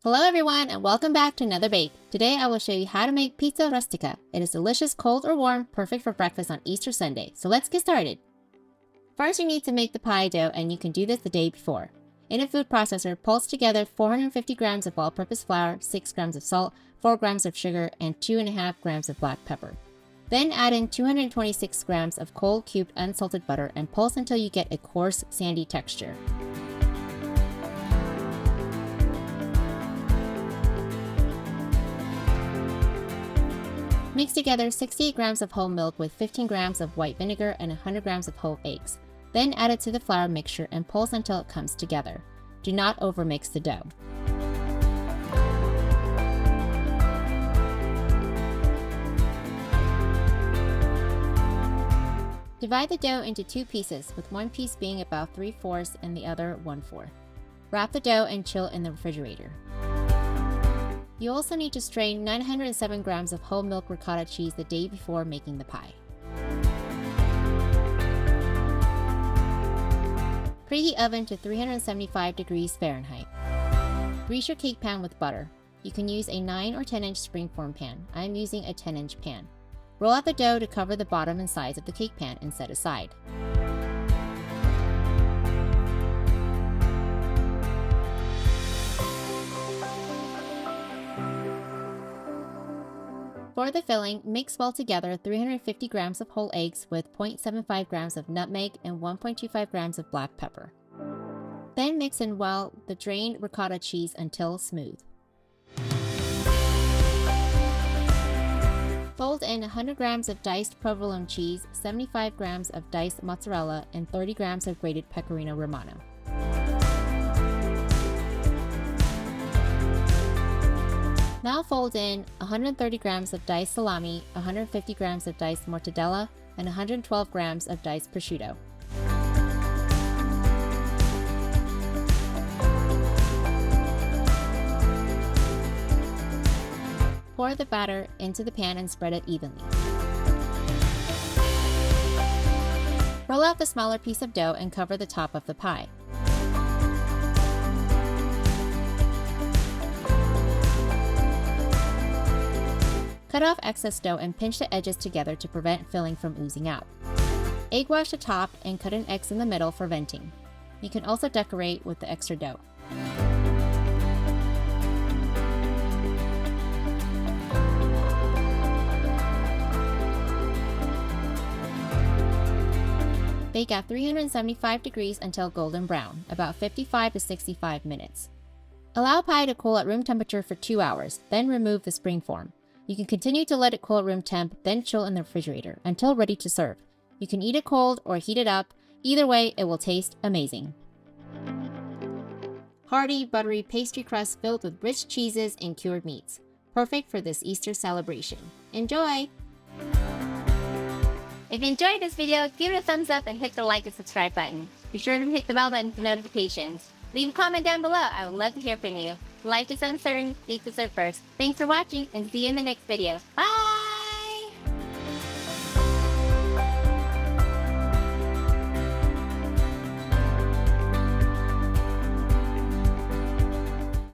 Hello everyone and welcome back to another bake. Today I will show you how to make Pizza Rustica. It is delicious cold or warm, perfect for breakfast on Easter Sunday. So let's get started. First you need to make the pie dough, and you can do this the day before. In a food processor, pulse together 450 grams of all-purpose flour, 6 grams of salt, 4 grams of sugar, and 2.5 grams of black pepper. Then add in 226 grams of cold cubed unsalted butter and pulse until you get a coarse, sandy texture. Mix together 68 grams of whole milk with 15 grams of white vinegar and 100 grams of whole eggs. Then add it to the flour mixture and pulse until it comes together. Do not overmix the dough. Divide the dough into two pieces, with one piece being about 3/4 and the other 1/4. Wrap the dough and chill in the refrigerator. You also need to strain 907 grams of whole milk ricotta cheese the day before making the pie. Preheat oven to 375 degrees Fahrenheit. Grease your cake pan with butter. You can use a 9 or 10-inch springform pan. I am using a 10-inch pan. Roll out the dough to cover the bottom and sides of the cake pan and set aside. For the filling, mix well together 350 grams of whole eggs with 0.75 grams of nutmeg and 1.25 grams of black pepper. Then mix in well the drained ricotta cheese until smooth. Fold in 100 grams of diced provolone cheese, 75 grams of diced mozzarella, and 30 grams of grated pecorino romano. Now fold in 130 grams of diced salami, 150 grams of diced mortadella, and 112 grams of diced prosciutto. Pour the batter into the pan and spread it evenly. Roll out the smaller piece of dough and cover the top of the pie. Cut off excess dough and pinch the edges together to prevent filling from oozing out. Egg wash the top and cut in X in the middle for venting. You can also decorate with the extra dough. Bake at 375 degrees until golden brown, about 55 to 65 minutes. Allow pie to cool at room temperature for 2 hours, then remove the springform. You can continue to let it cool at room temp, then chill in the refrigerator until ready to serve. You can eat it cold or heat it up. Either way, it will taste amazing. Hearty, buttery pastry crust filled with rich cheeses and cured meats. Perfect for this Easter celebration. Enjoy! If you enjoyed this video, give it a thumbs up and hit the like and subscribe button. Be sure to hit the bell button for notifications. Leave a comment down below. I would love to hear from you. Life is uncertain. Think to serve first. Thanks for watching and see you in the next video. Bye!